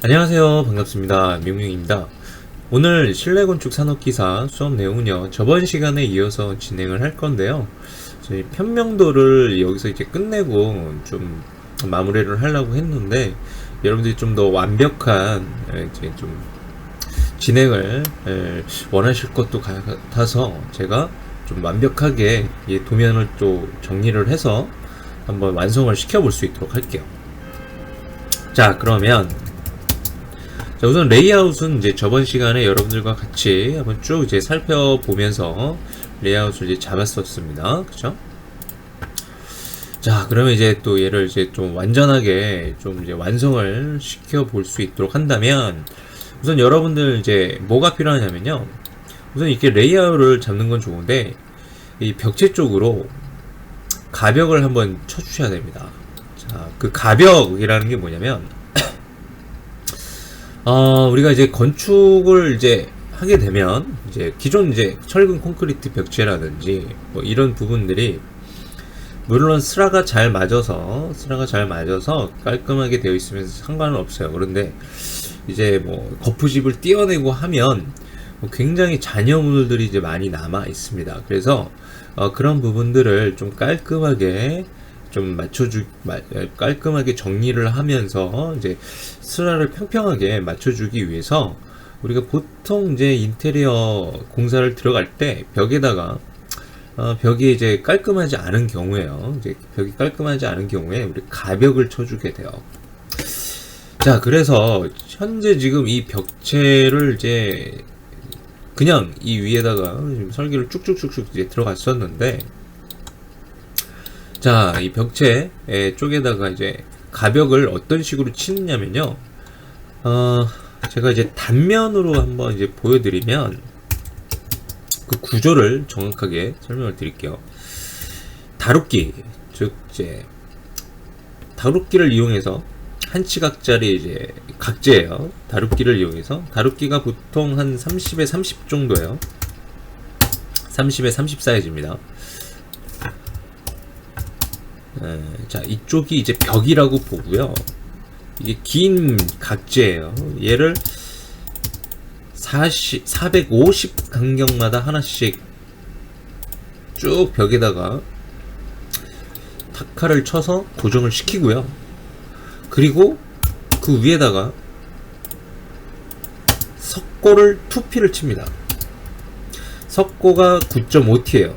안녕하세요. 반갑습니다. 명명입니다. 오늘 실내건축 산업기사 수업 내용은요, 저번 시간에 이어서 진행을 할 건데요. 저희 편명도를 여기서 이제 끝내고 좀 마무리를 하려고 했는데, 여러분들이 좀 더 완벽한 이제 좀 진행을 원하실 것도 같아서 제가 좀 완벽하게 이 도면을 또 정리를 해서 한번 완성을 시켜볼 수 있도록 할게요. 자, 그러면 자, 우선 레이아웃은 이제 저번 시간에 여러분들과 같이 한번 쭉 이제 살펴보면서 레이아웃을 이제 잡았었습니다. 그쵸? 자, 그러면 이제 또 얘를 이제 좀 완전하게 좀 이제 완성을 시켜볼 수 있도록 한다면, 우선 여러분들 이제 뭐가 필요하냐면요, 우선 이렇게 레이아웃을 잡는 건 좋은데 이 벽체 쪽으로 가벽을 한번 쳐주셔야 됩니다. 자, 그 가벽이라는 게 뭐냐면 우리가 이제 건축을 이제 하게 되면 이제 기존 이제 철근 콘크리트 벽체라든지 뭐 이런 부분들이 물론 스라가 잘 맞아서 깔끔하게 되어 있으면 상관은 없어요. 그런데 이제 뭐 거푸집을 띄어내고 하면 굉장히 잔여물들이 이제 많이 남아 있습니다. 그래서 그런 부분들을 좀 깔끔하게 좀 깔끔하게 정리를 하면서 이제 스라를 평평하게 맞춰주기 위해서 우리가 보통 이제 인테리어 공사를 들어갈 때 벽에다가 벽이 이제 깔끔하지 않은 경우에요. 이제 벽이 깔끔하지 않은 경우에 우리 가벽을 쳐주게 돼요. 자, 그래서 현재 지금 이 벽체를 이제 그냥 이 위에다가 지금 설계를 쭉쭉쭉쭉 이제 들어갔었는데, 자, 이 벽체 쪽에다가 이제 가벽을 어떤 식으로 치느냐면요, 제가 이제 단면으로 한번 이제 보여드리면 그 구조를 정확하게 설명을 드릴게요. 다루끼, 즉 이제 다루끼를 이용해서 한 치각짜리 이제 각재예요. 다루끼를 이용해서, 다루끼가 보통 한 30에 30 정도예요. 30에 30 사이즈입니다. 자, 이쪽이 이제 벽이라고 보고요. 이게 긴 각재예요. 얘를 450 간격마다 하나씩 쭉 벽에다가 타카를 쳐서 고정을 시키고요. 그리고 그 위에다가 석고를 2P를 칩니다. 석고가 9.5T예요.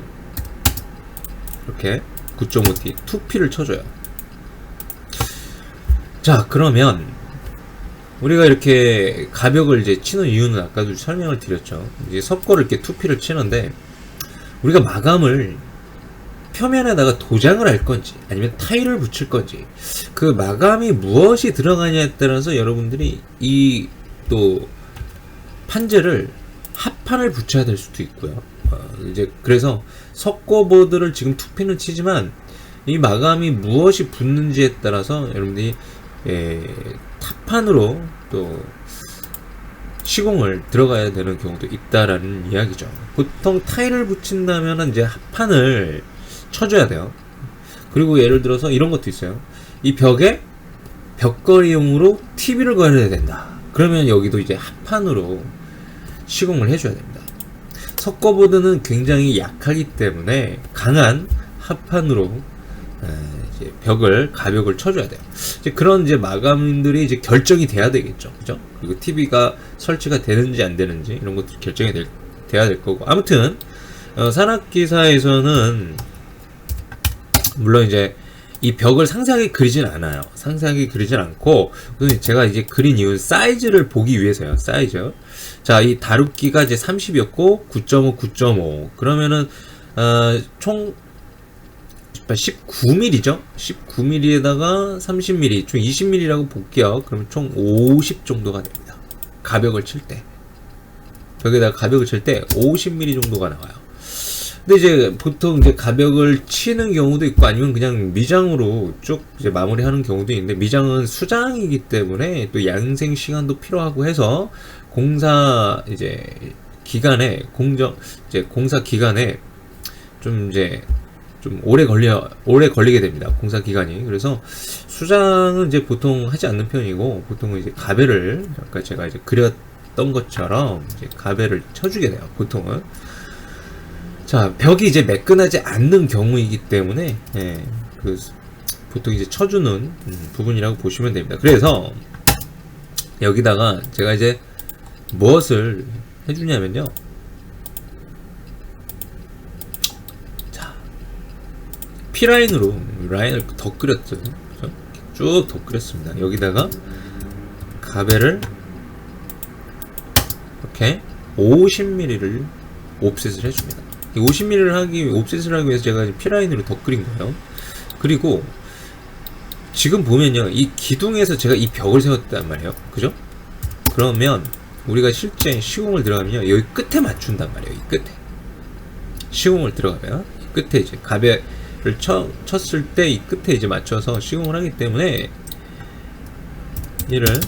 이렇게 9.5T 2P를 쳐줘요. 자, 그러면 우리가 이렇게 가벽을 이제 치는 이유는 아까도 설명을 드렸죠. 이제 석고를 이렇게 2P를 치는데, 우리가 마감을 표면에다가 도장을 할 건지 아니면 타일을 붙일 건지, 그 마감이 무엇이 들어가냐에 따라서 여러분들이 이 또 판재를 합판을 붙여야 될 수도 있고요. 이제 그래서 석고보드를 지금 2P는 치지만 이 마감이 무엇이 붙는지에 따라서 여러분들이 타판으로 또 시공을 들어가야 되는 경우도 있다라는 이야기죠. 보통 타일을 붙인다면 이제 합판을 쳐줘야 돼요. 그리고 예를 들어서 이런 것도 있어요. 이 벽에 벽걸이용으로 TV를 걸어야 된다. 그러면 여기도 이제 합판으로 시공을 해줘야 됩니다. 석고보드는 굉장히 약하기 때문에 강한 합판으로 이제 가벽을 쳐줘야 돼요. 이제 그런 이제 마감들이 이제 결정이 돼야 되겠죠. 그죠? 그리고 TV가 설치가 되는지 안 되는지 이런 것도 결정이 돼야 될 거고. 아무튼, 산악기사에서는 물론 이제 이 벽을 상세하게 그리진 않아요. 상세하게 그리진 않고, 제가 이제 그린 이유는 사이즈를 보기 위해서요. 사이즈. 자, 이 다루끼가 이제 30이었고, 9.5, 9.5. 그러면은, 총 19mm죠? 19mm에다가 30mm, 총 20mm라고 볼게요. 그러면 총 50 정도가 됩니다. 가벽을 칠 때. 벽에다가 가벽을 칠 때 50mm 정도가 나와요. 근데 이제 보통 이제 가벽을 치는 경우도 있고, 아니면 그냥 미장으로 쭉 이제 마무리하는 경우도 있는데, 미장은 수장이기 때문에 또 양생 시간도 필요하고 해서 공사 기간에 좀 이제 좀 오래 걸리게 됩니다. 공사 기간이. 그래서 수장은 이제 보통 하지 않는 편이고, 보통은 이제 가베를, 아까 제가 이제 그렸던 것처럼 이제 가베를 쳐주게 돼요. 보통은. 자, 벽이 이제 매끈하지 않는 경우이기 때문에, 예, 보통 이제 쳐주는 부분이라고 보시면 됩니다. 그래서 여기다가 제가 이제 무엇을 해주냐면요. P라인으로 라인을 더 그렸죠. 쭉 더 그렸습니다. 여기다가 가베를 이렇게 50mm를 옵셋을 해줍니다. 50mm를 옵셋을 하기 위해서 제가 P라인으로 더 그린 거예요. 그리고 지금 보면요, 이 기둥에서 제가 이 벽을 세웠단 말이에요. 그죠? 그러면 우리가 실제 시공을 들어가면요, 여기 끝에 맞춘단 말이에요. 이 끝에 시공을 들어가면 이 끝에 이제 가베 를 쳤을 때 이 끝에 이제 맞춰서 시공을 하기 때문에 얘를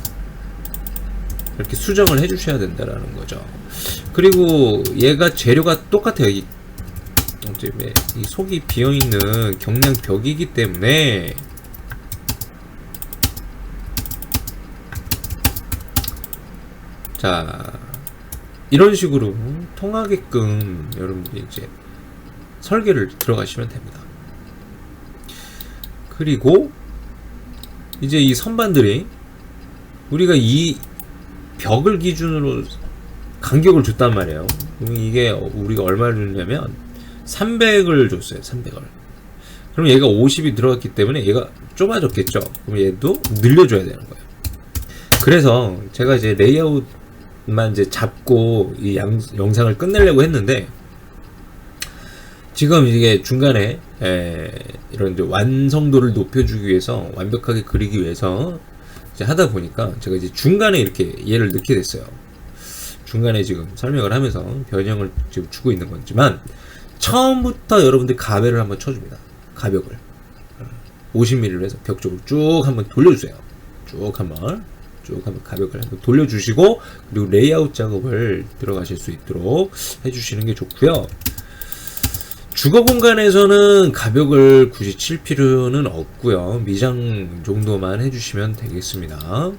이렇게 수정을 해 주셔야 된다라는 거죠. 그리고 얘가 재료가 똑같아요. 이 속이 비어있는 경량 벽이기 때문에 자, 이런 식으로 통하게끔 여러분들이 이제 설계를 들어가시면 됩니다. 그리고 이제 이 선반들이 우리가 이 벽을 기준으로 간격을 줬단 말이에요. 그럼 이게 우리가 얼마를 줬냐면 300을 줬어요. 300을. 그럼 얘가 50이 들어갔기 때문에 얘가 좁아졌겠죠. 그럼 얘도 늘려줘야 되는 거예요. 그래서 제가 이제 레이아웃만 이제 잡고 이 영상을 끝내려고 했는데, 지금 이게 중간에 이런 이제 완성도를 높여주기 위해서, 완벽하게 그리기 위해서 이제 하다 보니까 제가 이제 중간에 이렇게 얘를 넣게 됐어요. 중간에 지금 설명을 하면서 변형을 지금 주고 있는 거지만, 처음부터 여러분들 가베를 한번 쳐줍니다. 가벽을 50mm로 해서 벽 쪽으로 쭉 한번 돌려주세요. 쭉 한번 가벽을 한번 돌려주시고, 그리고 레이아웃 작업을 들어가실 수 있도록 해주시는 게 좋고요. 주거 공간에서는 가벽을 굳이 칠 필요는 없고요. 미장 정도만 해주시면 되겠습니다.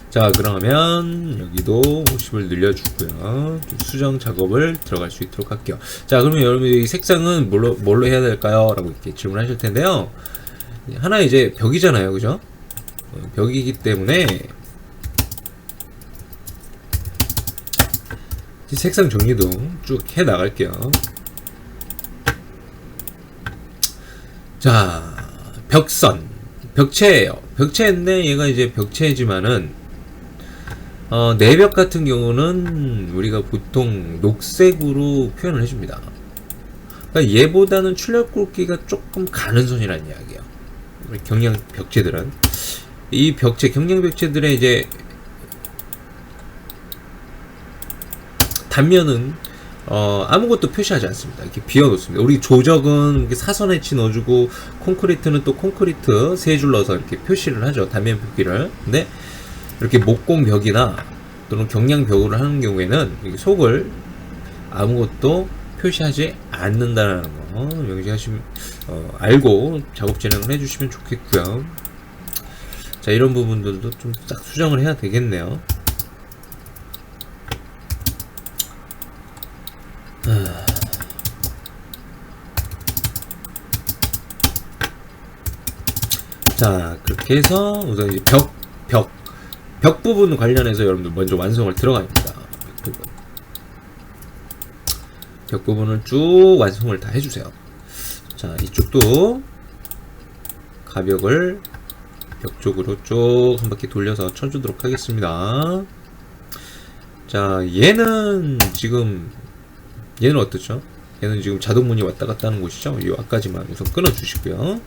자, 그러면 여기도 50을 늘려주고요. 좀 수정 작업을 들어갈 수 있도록 할게요. 자, 그러면 여러분들 이 색상은 뭘로 해야 될까요? 라고 이렇게 질문하실 텐데요. 하나 이제 벽이잖아요. 그죠? 벽이기 때문에 색상 정리도 쭉 해 나갈게요. 자, 벽선, 벽체예요. 벽체인데 얘가 이제 벽체지만은 내벽 같은 경우는 우리가 보통 녹색으로 표현을 해줍니다. 그러니까 얘보다는 출력 굵기가 조금 가는 선이라는 이야기예요. 경량 벽체들은 이 경량 벽체들의 이제 단면은 아무것도 표시하지 않습니다. 이렇게 비워놓습니다. 우리 조적은 이렇게 사선 해치 넣어주고, 콘크리트는 또 콘크리트 세 줄 넣어서 이렇게 표시를 하죠. 단면 표기를. 근데 이렇게 목공 벽이나 또는 경량 벽으로 하는 경우에는 속을 아무것도 표시하지 않는다는 거 명시하시면 알고 작업 진행을 해주시면 좋겠고요. 자, 이런 부분들도 좀 싹 수정을 해야 되겠네요. 자, 그렇게 해서 우선 이제 벽 부분 관련해서 여러분들 먼저 완성을 들어갑니다. 벽 부분을 쭉 완성을 다 해주세요. 자, 이쪽도 가벽을 벽 쪽으로 쭉 한 바퀴 돌려서 쳐주도록 하겠습니다. 자, 얘는 어떻죠? 얘는 지금 자동문이 왔다 갔다 하는 곳이죠. 이 앞까지만 우선 끊어 주시고요.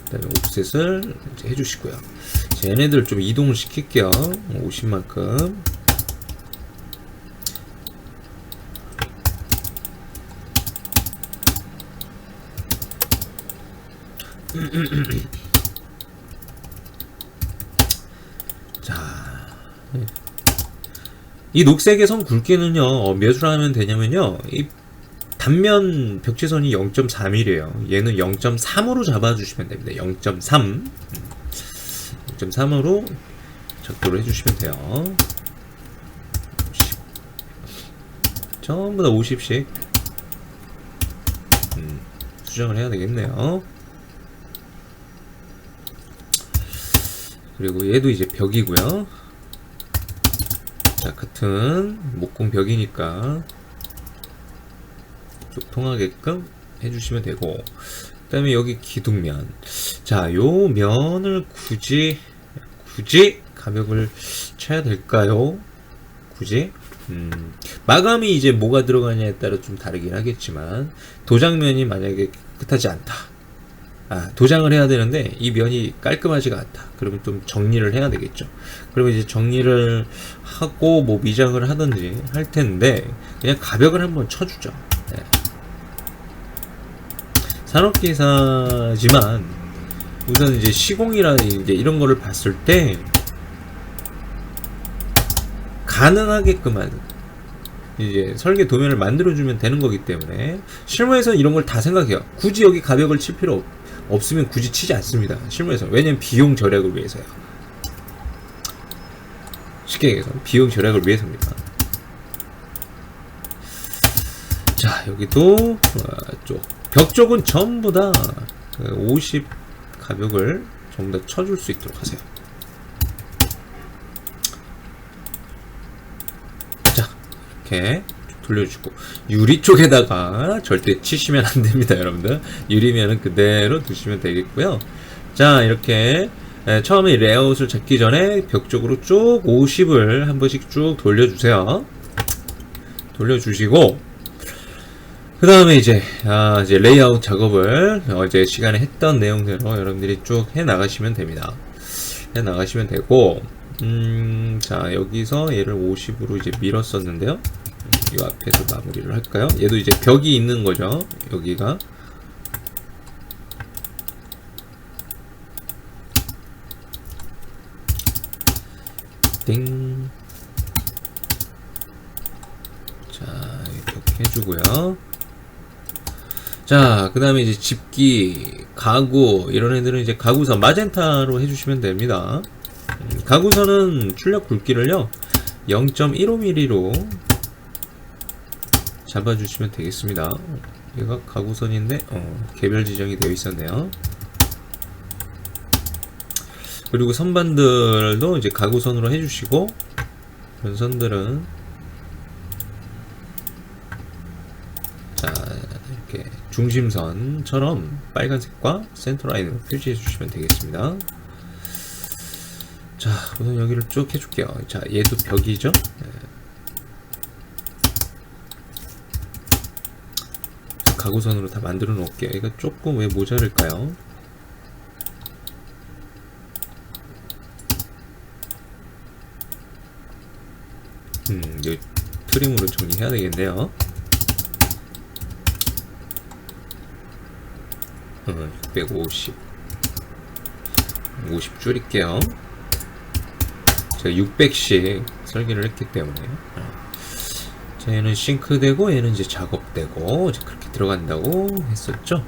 그 다음에 옵셋을 이제 해주시고요. 자, 얘네들 좀 이동을 시킬게요. 50만큼. 자, 이 녹색의 선 굵기는요, 몇으로 하면 되냐면요, 이 단면 벽체선이 0.3mm예요. 얘는 0.3으로 잡아주시면 됩니다. 0.3 0.3으로 작도를 해주시면 돼요. 50. 전부 다 50씩 수정을 해야 되겠네요. 그리고 얘도 이제 벽이고요. 자, 같은 목공 벽이니까 쭉 통하게끔 해주시면 되고, 그 다음에 여기 기둥면. 자, 요 면을 굳이 가벽을 쳐야 될까요? 굳이? 마감이 이제 뭐가 들어가냐에 따라 좀 다르긴 하겠지만, 도장면이 만약에 깨끗하지 않다. 도장을 해야 되는데 이 면이 깔끔하지가 않다. 그러면 좀 정리를 해야 되겠죠. 그러면 이제 정리를 하고 뭐 미장을 하든지 할 텐데, 그냥 가벽을 한번 쳐주죠. 네. 산업기사지만 우선 이제 시공이나 이제 이런 거를 봤을 때 가능하게끔만 이제 설계 도면을 만들어주면 되는 거기 때문에, 실무에서는 이런 걸 다 생각해요. 굳이 여기 가벽을 칠 필요 없으면 굳이 치지 않습니다. 실무에서. 왜냐면 비용 절약을 위해서요. 쉽게 얘기해서 비용 절약을 위해서입니다. 자, 여기도 벽 쪽은 전부 다 50 가벽을 전부 다 쳐줄 수 있도록 하세요. 자, 이렇게 돌려주고, 유리 쪽에다가 절대 치시면 안 됩니다, 여러분들. 유리면은 그대로 두시면 되겠고요. 자, 이렇게 처음에 레이아웃을 잡기 전에 벽 쪽으로 쭉 50을 한 번씩 쭉 돌려주세요. 돌려주시고, 그 다음에 이제 레이아웃 작업을 어제 시간에 했던 내용대로 여러분들이 쭉 해 나가시면 됩니다. 해 나가시면 되고, 자, 여기서 얘를 50으로 이제 밀었었는데요. 이 앞에서 마무리를 할까요? 얘도 이제 벽이 있는 거죠. 여기가. 띵. 자, 이렇게 해주고요. 자, 그 다음에 이제 집기, 가구, 이런 애들은 이제 가구선 마젠타로 해주시면 됩니다. 가구선은 출력 굵기를요 0.15mm로 잡아주시면 되겠습니다. 얘가 가구선인데 개별 지정이 되어 있었네요. 그리고 선반들도 이제 가구선으로 해주시고, 변선들은 자, 이렇게 중심선처럼 빨간색과 센터라인으로 표시해 주시면 되겠습니다. 자, 우선 여기를 쭉 해줄게요. 자, 얘도 벽이죠. 네. 가구선으로 다 만들어 놓을게요. 이거 조금 왜 모자랄까요? 이 트림으로 정리해야 되겠네요. 650 50 줄일게요. 제가 600씩 설계를 했기 때문에. 자, 얘는 싱크되고 얘는 이제 작업되고 이제 그렇게 들어간다고 했었죠.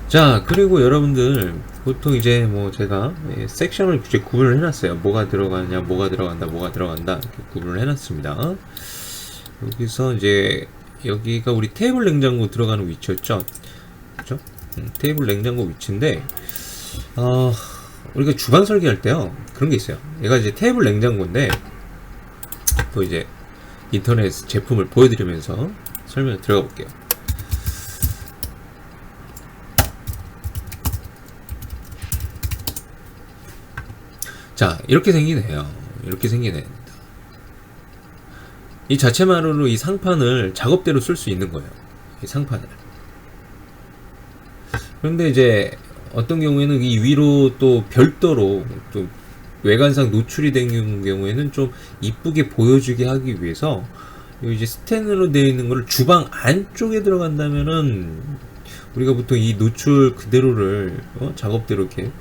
자, 그리고 여러분들 보통 이제 뭐 제가 섹션을 이제 구분을 해놨어요. 뭐가 들어가냐, 뭐가 들어간다, 뭐가 들어간다 이렇게 구분을 해놨습니다. 여기서 이제 여기가 우리 테이블 냉장고 들어가는 위치였죠. 그렇죠? 테이블 냉장고 위치인데 우리가 주방 설계할 때요 그런 게 있어요. 얘가 이제 테이블 냉장고인데 또 이제 인터넷 제품을 보여드리면서 설명 들어가 볼게요. 자, 이렇게 생기네요. 이렇게 생기네. 이 자체만으로 이 상판을 작업대로 쓸 수 있는 거예요. 이 상판을. 그런데 이제 어떤 경우에는 이 위로 또 별도로 또 외관상 노출이 된 경우에는 좀 이쁘게 보여주게 하기 위해서 이제 스텐으로 되어 있는 거를 주방 안쪽에 들어간다면은 우리가 보통 이 노출 그대로를 작업대로 이렇게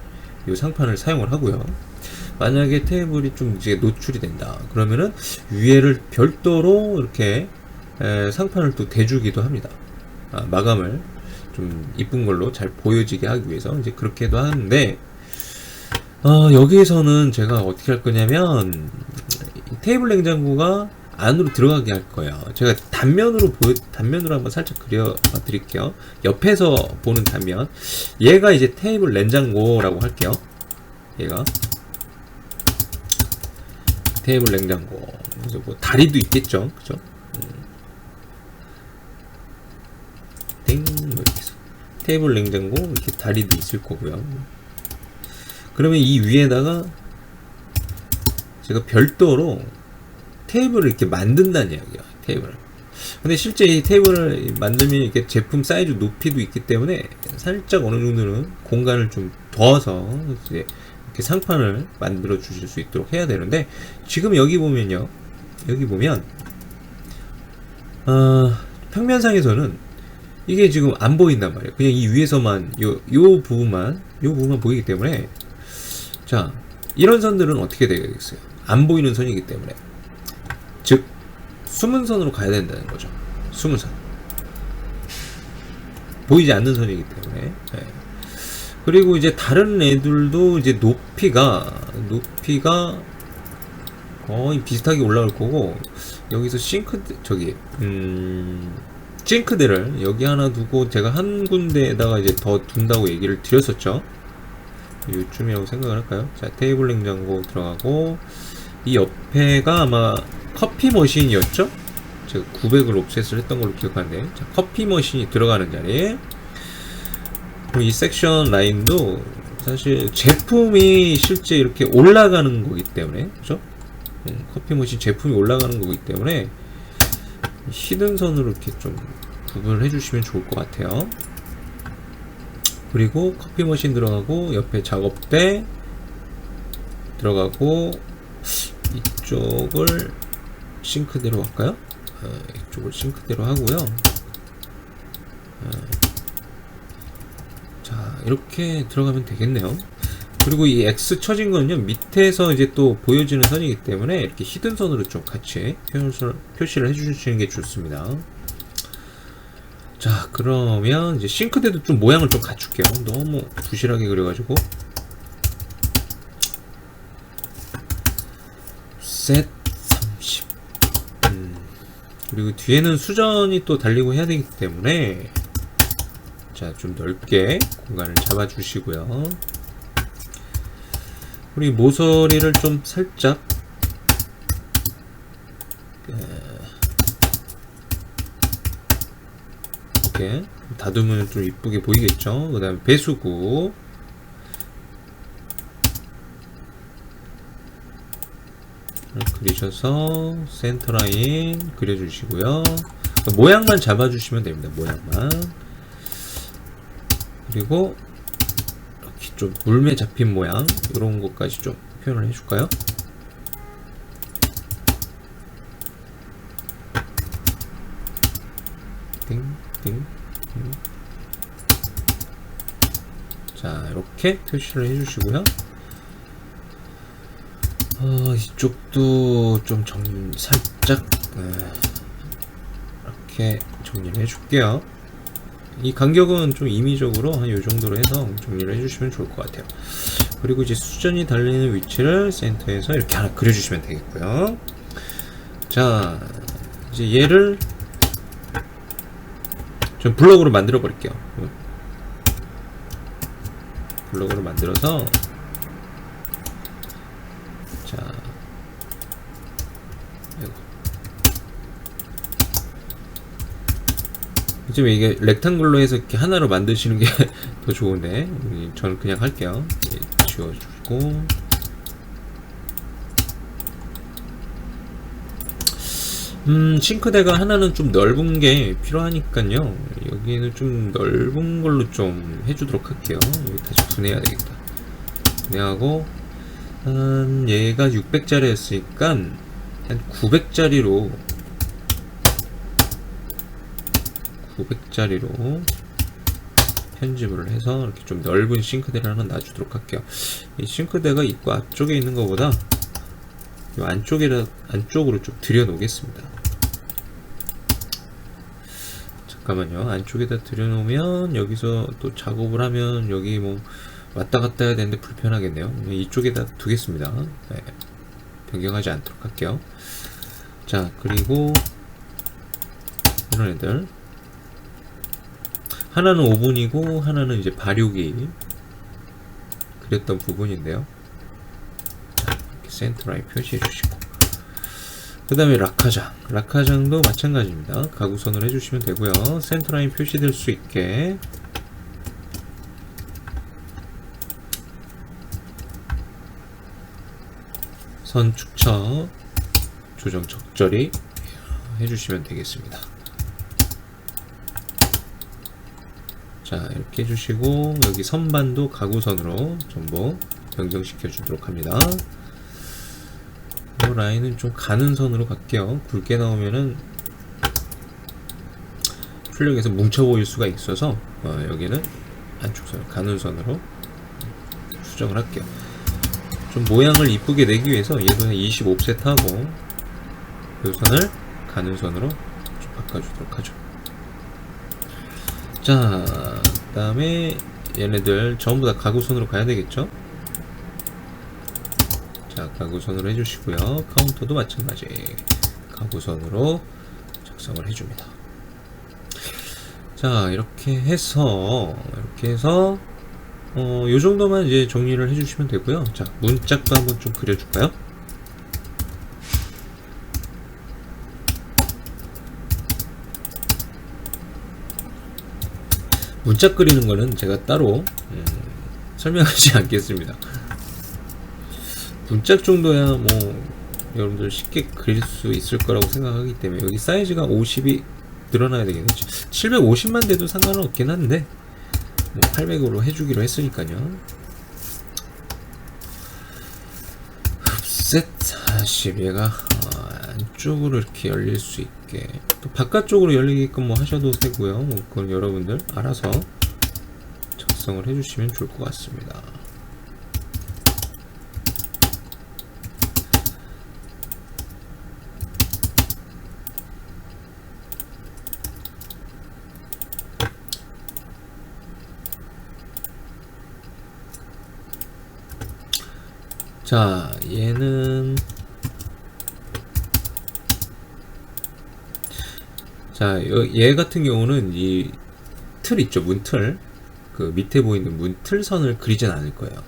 이 상판을 사용을 하고요. 만약에 테이블이 좀 이제 노출이 된다 그러면은 위에를 별도로 이렇게 상판을 또 대주기도 합니다. 마감을 좀 이쁜 걸로 잘 보여지게 하기 위해서 이제 그렇게도 하는데, 여기에서는 제가 어떻게 할 거냐면 테이블 냉장고가 안으로 들어가게 할 거예요. 제가 단면으로 한번 살짝 그려 드릴게요. 옆에서 보는 단면. 얘가 이제 테이블 냉장고라고 할게요. 얘가 테이블 냉장고. 그래서 뭐 다리도 있겠죠, 그죠? 땡, 뭐 이렇게 해서 테이블 냉장고 이렇게 다리도 있을 거고요. 그러면 이 위에다가 제가 별도로 테이블을 이렇게 만든다는 이야기야. 테이블을. 근데 실제 이 테이블을 만들면 이렇게 제품 사이즈 높이도 있기 때문에 살짝 어느 정도는 공간을 좀 둬서 이제 이렇게 상판을 만들어 주실 수 있도록 해야 되는데, 지금 여기 보면요. 여기 보면 평면상에서는 이게 지금 안 보인단 말이에요. 그냥 이 위에서만 요 부분만 보이기 때문에, 자, 이런 선들은 어떻게 되겠어요? 안 보이는 선이기 때문에, 즉 숨은 선으로 가야 된다는 거죠. 숨은 선, 보이지 않는 선이기 때문에. 네. 그리고 이제 다른 애들도 이제 높이가 거의 비슷하게 올라올 거고, 여기서 싱크대를 여기 하나 두고 제가 한 군데에다가 이제 더 둔다고 얘기를 드렸었죠. 요쯤이라고 생각을 할까요? 자, 테이블 냉장고 들어가고, 이 옆에가 아마 커피 머신이었죠? 제가 900을 옵셋을 했던 걸로 기억하는데, 자, 커피 머신이 들어가는 자리에, 그리고 이 섹션 라인도 사실 제품이 실제 이렇게 올라가는 거기 때문에, 그죠? 커피 머신 제품이 올라가는 거기 때문에 히든 선으로 이렇게 좀 구분을 해주시면 좋을 것 같아요. 그리고 커피 머신 들어가고, 옆에 작업대 들어가고, 이쪽을 싱크대로 할까요? 이쪽을 싱크대로 하고요. 자, 이렇게 들어가면 되겠네요. 그리고 이 X 쳐진 거는요, 밑에서 이제 또 보여지는 선이기 때문에 이렇게 히든 선으로 좀 같이 표시를 해주시는 게 좋습니다. 자, 그러면 이제 싱크대도 좀 모양을 좀 갖출게요. 너무 부실하게 그려가지고. 셋 30. 그리고 뒤에는 수전이 또 달리고 해야 되기 때문에, 자, 좀 넓게 공간을 잡아주시고요. 그리고 모서리를 좀 살짝 이렇게 다듬으면 좀 이쁘게 보이겠죠. 그 다음에 배수구, 그리셔서 센터 라인 그려주시고요. 모양만 잡아주시면 됩니다. 모양만. 그리고 이렇게 좀 물매 잡힌 모양, 이런 것까지 좀 표현을 해줄까요? 띵띵띵. 자, 이렇게 표시를 해주시고요. 이쪽도 좀 살짝 이렇게 정리를 해줄게요. 이 간격은 좀 임의적으로 한 요 정도로 해서 정리를 해주시면 좋을 것 같아요. 그리고 이제 수전이 달리는 위치를 센터에서 이렇게 하나 그려주시면 되겠고요. 자, 이제 얘를 좀 블럭으로 만들어 버릴게요. 블럭으로 만들어서, 자, 지금 이게 렉탱글로 해서 이렇게 하나로 만드시는 게 더 좋은데, 저는 그냥 할게요. 지워주고, 싱크대가 하나는 좀 넓은 게 필요하니까요. 여기는 좀 넓은 걸로 좀 해주도록 할게요. 여기 다시 분해해야 되겠다. 분해하고, 얘가 600짜리였으니까 한 900짜리로 편집을 해서 이렇게 좀 넓은 싱크대를 하나 놔주도록 할게요. 이 싱크대가 입구 앞쪽에 있는 것보다 이 안쪽으로 좀 들여놓겠습니다. 잠깐만요. 안쪽에다 들여놓으면 여기서 또 작업을 하면 여기 뭐 왔다 갔다 해야 되는데 불편하겠네요. 이쪽에다 두겠습니다. 네. 변경하지 않도록 할게요. 자, 그리고 이런 애들 하나는 오븐이고 하나는 이제 발육이 그렸던 부분인데요. 자, 이렇게 센터 라인 표시해 주시고, 그 다음에 락카장도 마찬가지입니다. 가구선을 해주시면 되고요. 센터 라인 표시될 수 있게 선 축척 조정 적절히 해주시면 되겠습니다. 자, 이렇게 해주시고 여기 선반도 가구선으로 전부 변경시켜 주도록 합니다. 이 라인은 좀 가는 선으로 갈게요. 굵게 나오면은 출력에서 뭉쳐 보일 수가 있어서 여기는 안쪽 선 가는 선으로 수정을 할게요. 좀 모양을 이쁘게 내기 위해서 얘도 한 25셋 하고 이 선을 가는 선으로 좀 바꿔주도록 하죠. 자, 그 다음에 얘네들 전부 다 가구선으로 가야 되겠죠? 자, 가구선으로 해주시고요. 카운터도 마찬가지 가구선으로 작성을 해줍니다. 자, 이렇게 해서 요 정도만 이제 정리를 해주시면 되고요. 자, 문짝도 한번 좀 그려줄까요? 문짝 그리는 거는 제가 따로 설명하지 않겠습니다. 문짝 정도야 뭐 여러분들 쉽게 그릴 수 있을 거라고 생각하기 때문에 여기 사이즈가 50이 늘어나야 되겠네요. 750만 돼도 상관은 없긴 한데 뭐 800으로 해주기로 했으니까요. 흡셋 40 얘가 안쪽으로 이렇게 열릴 수 있게 또 바깥쪽으로 열리게끔 뭐 하셔도 되고요. 뭐 그건 여러분들 알아서 작성을 해주시면 좋을 것 같습니다. 자, 얘는 자, 얘 같은 경우는 이 틀 있죠, 문틀. 그 밑에 보이는 문틀선을 그리진 않을 거예요.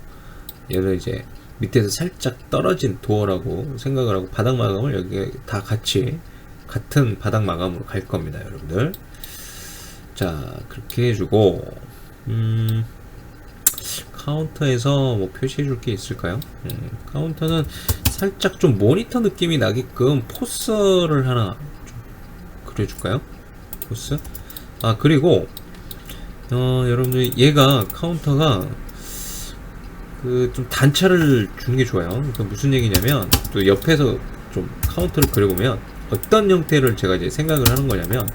얘를 이제 밑에서 살짝 떨어진 도어라고 생각을 하고 바닥 마감을 여기 다 같이 같은 바닥 마감으로 갈 겁니다, 여러분들. 자, 그렇게 해주고 카운터에서 뭐 표시해 줄 게 있을까요? 카운터는 살짝 좀 모니터 느낌이 나게끔 포스를 하나 좀 그려줄까요? 포스? 아, 그리고 여러분들 얘가 카운터가 그 좀 단차를 주는 게 좋아요. 그 무슨 얘기냐면 또 옆에서 좀 카운터를 그려보면 어떤 형태를 제가 이제 생각을 하는 거냐면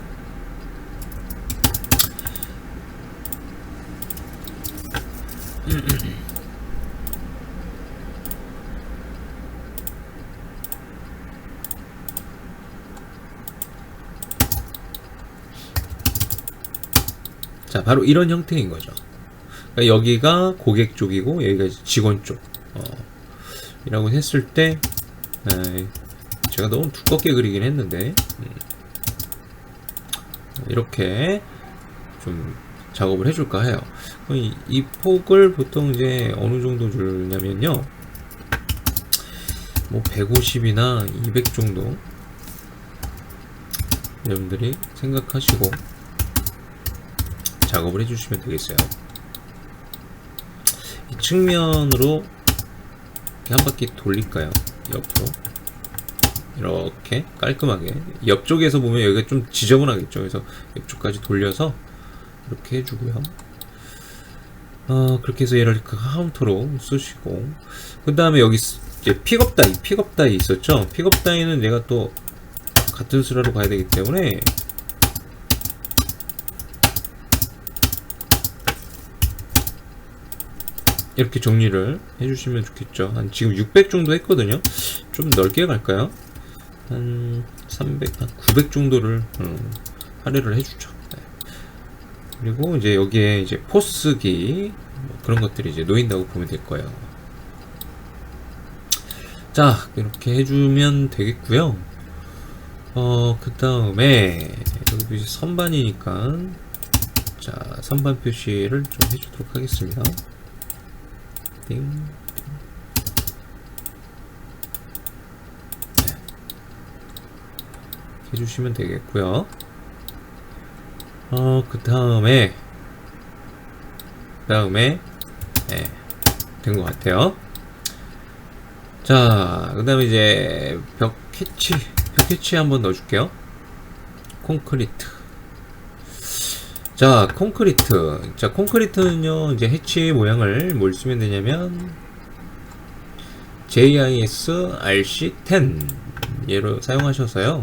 자, 바로 이런 형태인 거죠. 그러니까 여기가 고객 쪽이고 여기가 직원 쪽 이라고 했을 때 제가 너무 두껍게 그리긴 했는데 이렇게 좀 작업을 해줄까 해요. 이 폭을 보통 이제 어느 정도 주냐면요, 뭐 150이나 200 정도 여러분들이 생각하시고 작업을 해주시면 되겠어요. 이 측면으로 이렇게 한 바퀴 돌릴까요? 옆으로 이렇게 깔끔하게 옆쪽에서 보면 여기가 좀 지저분하겠죠. 그래서 옆쪽까지 돌려서 이렇게 해주고요. 그렇게 해서 얘를 카운터로 쓰시고, 그 다음에 여기 이제 픽업 다이 있었죠. 픽업 다이는 얘가 또 같은 수라로 가야 되기 때문에 이렇게 정리를 해주시면 좋겠죠. 한 지금 600 정도 했거든요. 좀 넓게 갈까요? 한 300, 한 900 정도를 할애를 해주죠. 네. 그리고 이제 여기에 이제 포스기 뭐 그런 것들이 이제 놓인다고 보면 될 거예요. 자, 이렇게 해주면 되겠고요. 그 다음에 여기도 이제 선반이니까 자, 선반 표시를 좀 해주도록 하겠습니다. 띵. 네. 해주시면 되겠고요. 그 다음에 네, 된 것 같아요. 자, 그 다음에 이제 벽 해치 한번 넣어줄게요. 콘크리트. 자, 콘크리트. 자, 콘크리트는요, 이제 해치 모양을 뭘 쓰면 되냐면, JIS RC10 얘로 사용하셔서요,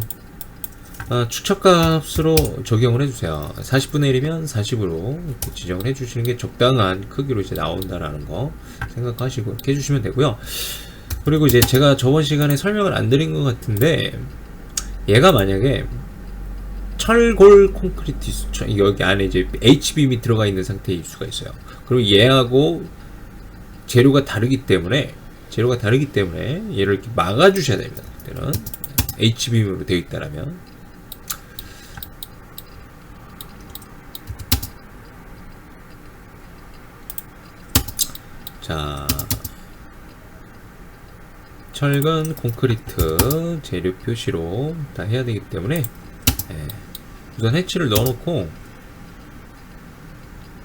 축척값으로 적용을 해주세요. 40분의 1이면 40으로 지정을 해주시는 게 적당한 크기로 이제 나온다라는 거 생각하시고 이렇게 해주시면 되고요. 그리고 이제 제가 저번 시간에 설명을 안 드린 것 같은데, 얘가 만약에 철골 콘크리트 여기 안에 이제 H빔이 들어가 있는 상태일 수가 있어요. 그리고 얘하고 재료가 다르기 때문에 얘를 이렇게 막아 주셔야 됩니다. 그때는 H빔으로 되어 있다라면. 자, 철근 콘크리트 재료 표시로 다 해야 되기 때문에 우선 해치를 넣어놓고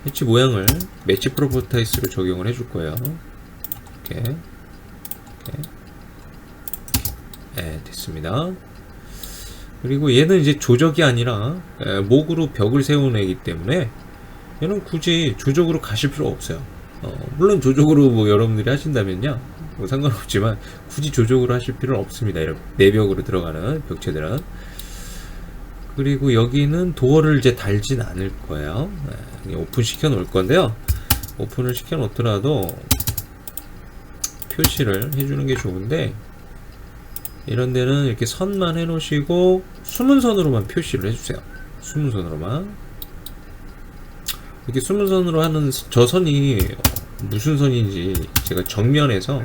해치 모양을 매치 프로퍼타이스로 적용을 해줄 거예요. 이렇게 됐습니다. 그리고 얘는 이제 조적이 아니라 목으로 벽을 세우는 애이기 때문에 얘는 굳이 조적으로 가실 필요 없어요. 물론 조적으로 뭐 여러분들이 하신다면요 뭐 상관없지만 굳이 조적으로 하실 필요는 없습니다. 이렇게 내벽으로 들어가는 벽체들은. 그리고 여기는 도어를 이제 달진 않을 거예요. 오픈 시켜 놓을 건데요. 오픈을 시켜 놓더라도 표시를 해주는 게 좋은데, 이런 데는 이렇게 선만 해 놓으시고 숨은 선으로만 표시를 해주세요. 숨은 선으로만. 이렇게 숨은 선으로 하는 저 선이 무슨 선인지 제가 정면에서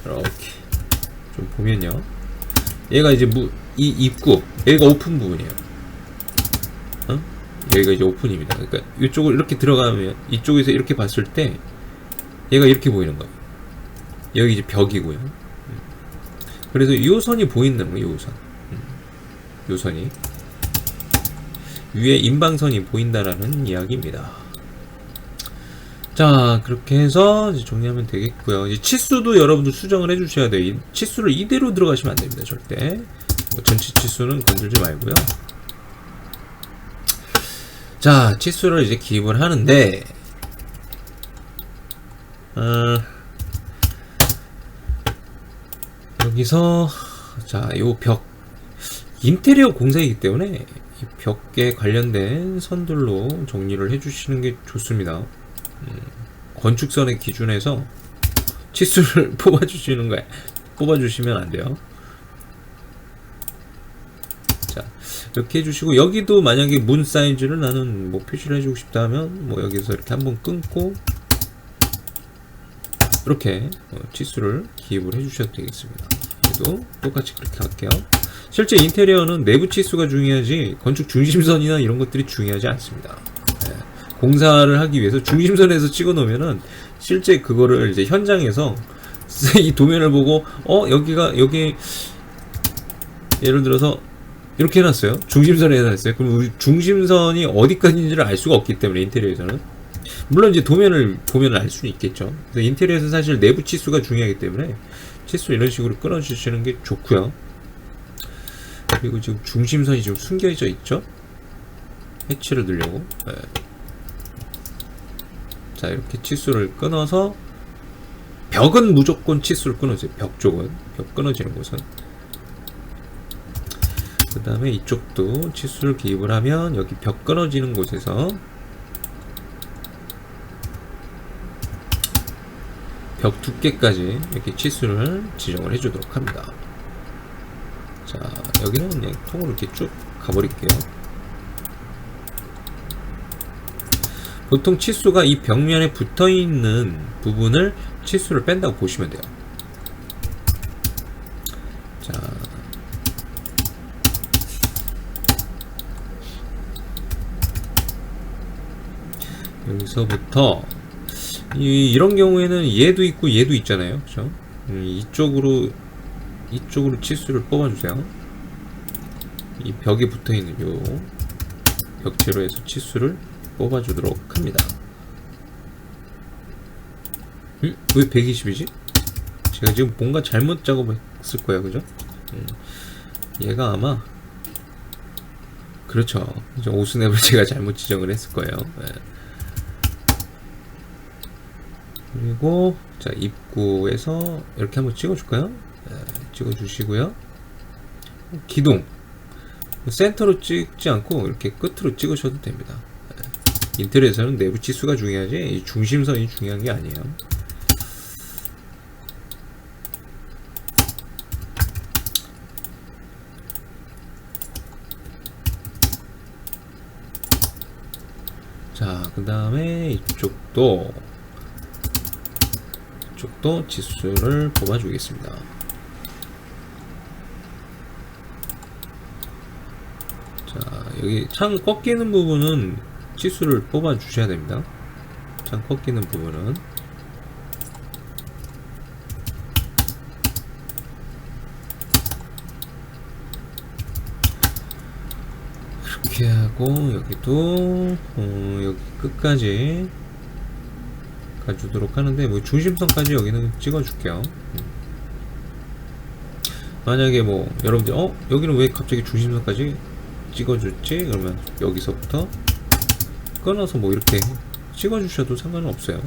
이렇게 좀 보면요, 얘가 이제 이 입구, 여기가 오픈 부분이에요. 여기가 이제 오픈입니다. 그러니까 이쪽을 이렇게 들어가면, 이쪽에서 이렇게 봤을 때 얘가 이렇게 보이는 거예요. 여기 이제 벽이고요. 그래서 이 선이 보인다는 거예요. 이 선, 이 선이 위에 인방선이 보인다라는 이야기입니다. 자, 그렇게 해서 이제 정리하면 되겠고요. 이제 치수도 여러분들 수정을 해주셔야 돼요. 치수를 이대로 들어가시면 안 됩니다. 절대. 뭐 전체 치수는 건들지 말고요. 자, 치수를 이제 기입을 하는데, 여기서 자, 요 벽 인테리어 공사이기 때문에 이 벽에 관련된 선들로 정리를 해주시는 게 좋습니다. 건축선의 기준에서 치수를 뽑아주시는 거예요. 뽑아주시면 안 돼요. 자, 이렇게 해주시고, 여기도 만약에 문 사이즈를 나는 뭐 표시를 해주고 싶다 하면 뭐 여기서 이렇게 한번 끊고 이렇게 치수를 기입을 해주셔도 되겠습니다. 얘도 똑같이 그렇게 할게요. 실제 인테리어는 내부 치수가 중요하지 건축 중심선이나 이런 것들이 중요하지 않습니다. 공사를 하기 위해서 중심선에서 찍어 놓으면은 실제 그거를 이제 현장에서 이 도면을 보고 여기 예를 들어서 이렇게 해놨어요. 중심선에 해놨어요. 그럼 우리 중심선이 어디까지인지를 알 수가 없기 때문에 인테리어에서는, 물론 이제 도면을 보면 알 수는 있겠죠. 그래서 인테리어에서 사실 내부 치수가 중요하기 때문에 치수 이런 식으로 끊어주시는 게 좋고요. 그리고 지금 중심선이 지금 숨겨져 있죠. 해치를 넣으려고. 자, 이렇게 치수를 끊어서, 벽은 무조건 치수를 끊어주세요. 벽 쪽은, 벽 끊어지는 곳은. 그 다음에 이쪽도 치수를 기입을 하면 여기 벽 끊어지는 곳에서 벽 두께까지 이렇게 치수를 지정을 해주도록 합니다. 자, 여기는 그냥 통으로 이렇게 쭉 가버릴게요. 보통 치수가 이 벽면에 붙어있는 부분을 치수를 뺀다고 보시면 돼요. 자, 여기서부터 이런 경우에는 얘도 있고 얘도 있잖아요, 그죠? 이쪽으로 치수를 뽑아주세요. 이 벽에 붙어있는 요 벽체로 해서 치수를 뽑아주도록 합니다. 왜 120이지? 제가 지금 뭔가 잘못 작업했을 거예요, 그죠? 얘가 아마 그렇죠. 오스냅을 제가 잘못 지정을 했을 거예요. 네. 그리고 자, 입구에서 이렇게 한번 찍어줄까요? 네, 찍어주시고요. 기둥 센터로 찍지 않고 이렇게 끝으로 찍으셔도 됩니다. 네. 인테리어에서는 내부 치수가 중요하지 중심선이 중요한 게 아니에요. 자, 그 다음에 이쪽도 치수를 뽑아주겠습니다. 자, 여기 창 꺾이는 부분은 치수를 뽑아주셔야 됩니다. 창 꺾이는 부분은 이렇게 하고 여기도 여기 끝까지 가주도록 하는데 뭐 중심선까지 여기는 찍어줄게요. 만약에 뭐 여러분들 여기는 왜 갑자기 중심선까지 찍어줬지? 그러면 여기서부터 끊어서 뭐 이렇게 찍어주셔도 상관은 없어요.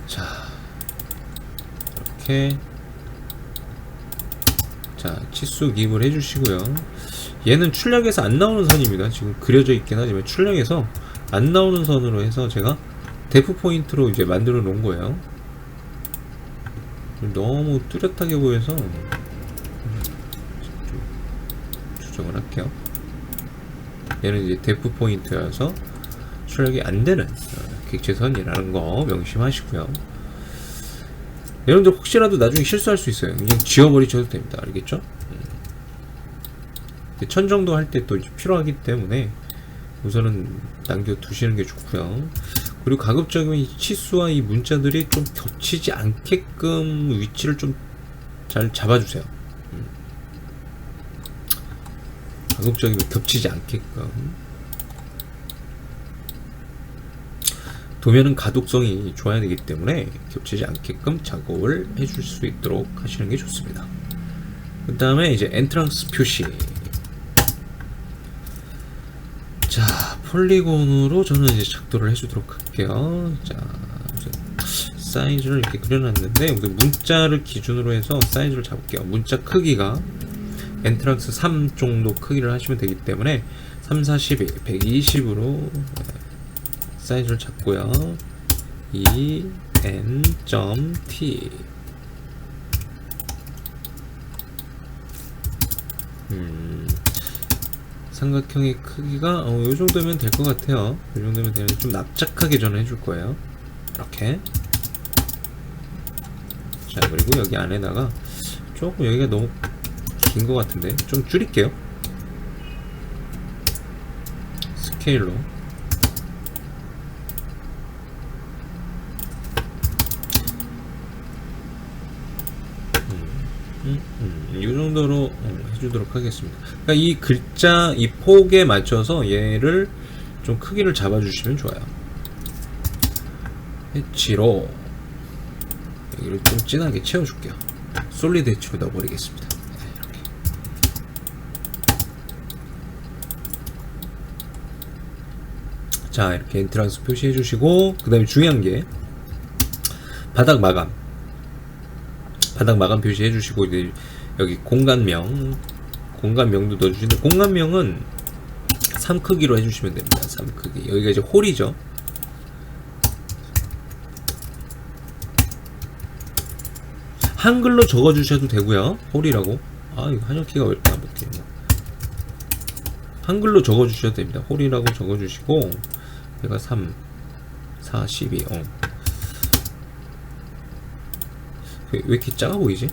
자, 이렇게 자, 치수 기입을 해주시고요. 얘는 출력에서 안 나오는 선입니다. 지금 그려져 있긴 하지만 출력에서 안 나오는 선으로 해서 제가 데프 포인트로 이제 만들어 놓은 거예요. 너무 뚜렷하게 보여서 좀 조정을 할게요. 얘는 이제 데프 포인트여서 출력이 안 되는 객체선이라는 거 명심하시고요. 여러분들 혹시라도 나중에 실수할 수 있어요. 그냥 지워버리셔도 됩니다. 알겠죠? 천정도 할 때 또 필요하기 때문에 우선은 남겨두시는 게 좋고요. 그리고 가급적이면 이 치수와 이 문자들이 좀 겹치지 않게끔 위치를 좀 잘 잡아주세요. 가급적이면 겹치지 않게끔. 도면은 가독성이 좋아야 되기 때문에 겹치지 않게끔 작업을 해줄 수 있도록 하시는 게 좋습니다. 그 다음에 이제 엔트랑스 표시. 자, 폴리곤으로 저는 이제 작도를 해주도록 할게요. 자, 사이즈를 이렇게 그려놨는데 문자를 기준으로 해서 사이즈를 잡을게요. 문자 크기가 엔트랑스 3 정도 크기를 하시면 되기 때문에 3, 41, 120으로 사이즈를 잡고요. en.t 삼각형의 크기가 요 정도면 될 것 같아요. 이 정도면 되는데 좀 납작하게 저는 해줄 거예요. 이렇게. 자, 그리고 여기 안에다가 조금 여기가 너무 긴 것 같은데 좀 줄일게요. 스케일로. 이 정도로 해주도록 하겠습니다. 그러니까 이 글자, 이 폭에 맞춰서 얘를 좀 크기를 잡아주시면 좋아요. 해치로 여기를 좀 진하게 채워줄게요. 솔리드 해치로 넣어버리겠습니다. 이렇게. 자, 이렇게 엔트랑스 표시해주시고, 그 다음에 중요한 게 바닥 마감. 바닥 마감 표시해 주시고, 이제 여기 공간명도 넣어주시는데, 공간명은 3 크기로 해주시면 됩니다. 3 크기. 여기가 이제 홀이죠. 한글로 적어주셔도 되고요. 홀이라고. 아, 이거 한영키가 왜 이렇게 안 붙겠냐. 한글로 적어주셔도 됩니다. 홀이라고 적어주시고, 얘가 3, 4, 12. 왜 이렇게 작아 보이지?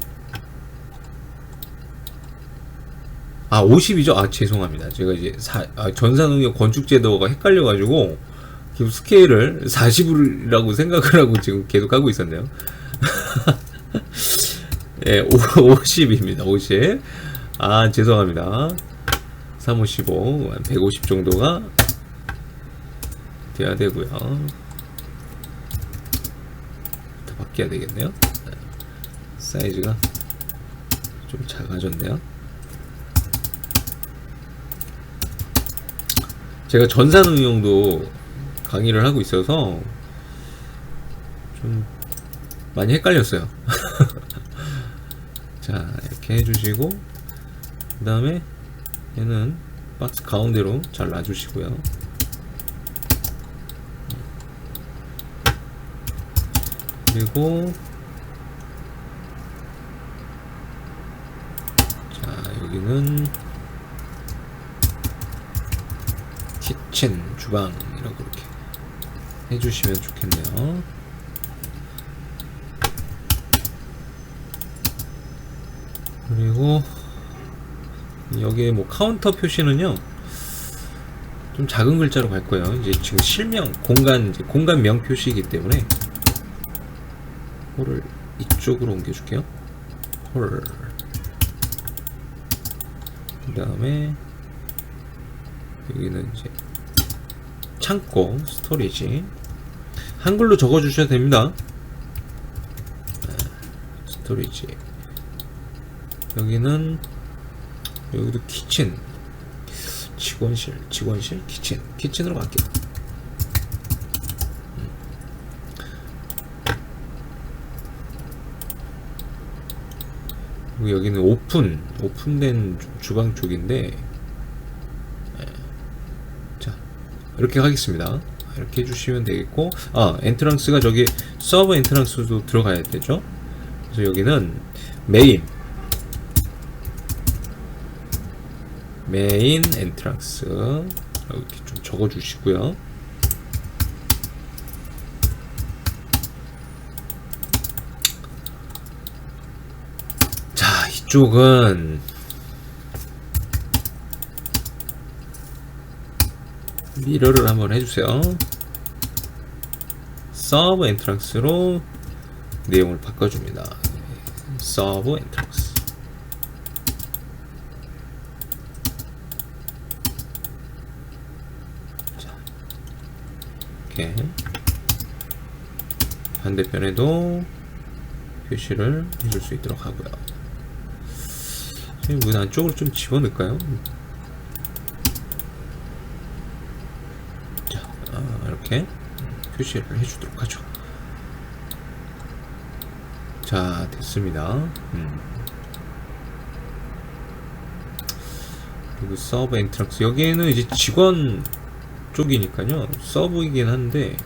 아, 50이죠? 아, 죄송합니다. 제가 이제 전산응용 건축제도가 헷갈려가지고, 지금 스케일을 40이라고 생각을 하고 지금 계속 하고 있었네요. 예, 50입니다. 50. 아, 죄송합니다. 355, 150 정도가 돼야 되고요. 더 바뀌어야 되겠네요. 사이즈가 좀 작아졌네요. 제가 전산응용도 강의를 하고 있어서 좀 많이 헷갈렸어요. 자, 이렇게 해주시고, 그 다음에 얘는 박스 가운데로 잘 놔주시고요. 그리고 자, 여기는 키친, 주방 이라고 이렇게 해주시면 좋겠네요. 그리고 여기에 뭐 카운터 표시는요 좀 작은 글자로 갈 거예요. 이제 지금 실명 공간명 표시이기 때문에 홀을 이쪽으로 옮겨줄게요. 홀. 그 다음에 여기는 이제 창고 스토리지 한글로 적어주셔도 됩니다. 스토리지. 여기는 여기도 키친, 직원실, 키친으로 갈게요. 그리고 여기는 오픈된 주방 쪽인데, 자, 이렇게 하겠습니다. 이렇게 해주시면 되겠고, 엔트랑스가 저기 서브 엔트랑스도 들어가야 되죠. 그래서 여기는 메인 엔트랑스 이렇게 좀 적어 주시고요. 자, 이쪽은 미러를 한번 해주세요. 서브 엔트랑스로 내용을 바꿔줍니다. 서브 엔트랑스. 이렇게 반대편에도 표시를 해줄 수 있도록 하고요. 문 안쪽으로 좀 집어넣을까요? 자, 이렇게 표시를 해주도록 하죠. 자, 됐습니다. 그리고 서브 엔트랑스 여기에는 이제 직원 쪽이니까요 서브이긴 한데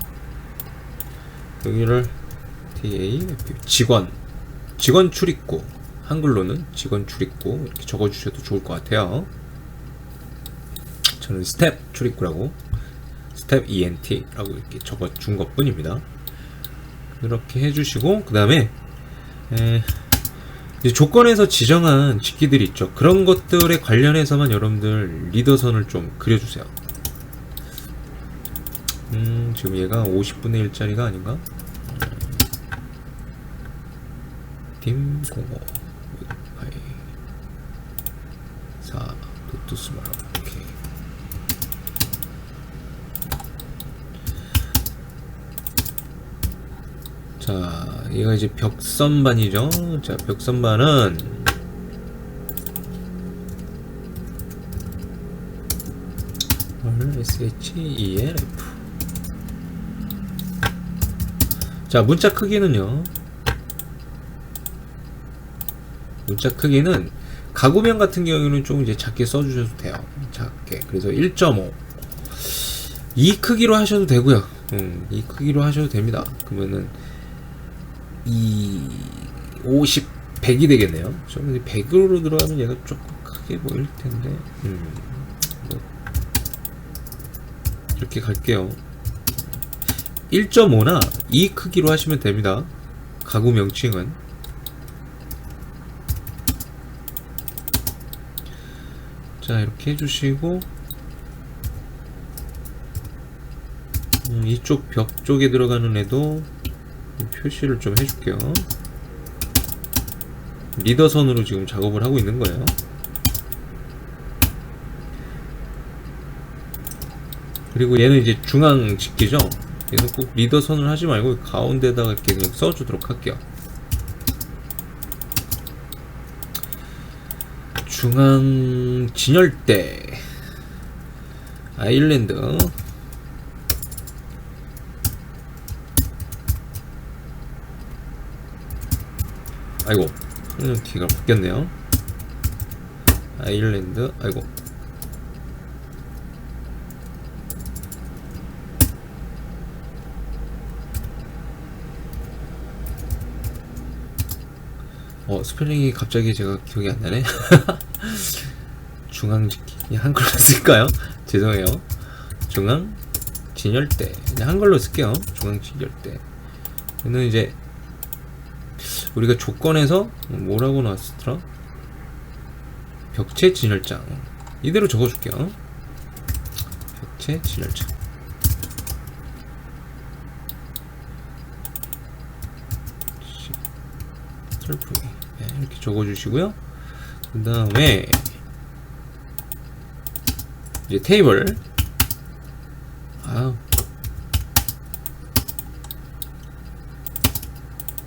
여기를 직원 출입구 한글로는 직원 출입구 이렇게 적어주셔도 좋을 것 같아요. 저는 스텝 출입구라고 스텝 ENT라고 이렇게 적어준 것 뿐입니다. 이렇게 해주시고 그 다음에 조건에서 지정한 직기들이 있죠. 그런 것들에 관련해서만 여러분들 리더선을 좀 그려주세요. 지금 얘가 50분의 1짜리가 아닌가? 팀 05 4 도트 스마트. 오케이. 자, 얘가 이제 벽선반이죠. 자, 벽선반은 SHELF. 자, 문자 크기는요. 문자 크기는 가구명 같은 경우는 좀 이제 작게 써주셔도 돼요. 작게. 그래서 1.5. 이 크기로 하셔도 되고요. 이 크기로 하셔도 됩니다. 그러면은 50, 100이 되겠네요. 저는 100으로 들어가면 얘가 조금 크게 보일 텐데. 뭐 이렇게 갈게요. 1.5나 이 크기로 하시면 됩니다. 가구 명칭은. 자, 이렇게 해주시고, 이쪽 벽 쪽에 들어가는 애도 표시를 좀 해줄게요. 리더선으로 지금 작업을 하고 있는 거예요. 그리고 얘는 이제 중앙 집기죠. 그래서 꼭 리더선을 하지 말고 가운데다가 이렇게 그냥 써주도록 할게요. 중앙 진열대 아일랜드. 아이고, 키가 바뀌었네요. 아일랜드. 아이고, 스펠링이 갑자기 제가 기억이 안 나네. 중앙집기. 그냥 한글로 쓸까요? 죄송해요. 중앙 진열대. 그냥 한글로 쓸게요. 중앙 진열대. 얘는 이제 우리가 조건에서 뭐라고 나왔더라? 벽체 진열장. 이대로 적어줄게요. 벽체 진열장. 이렇게 적어주시고요. 그 다음에 이제 테이블.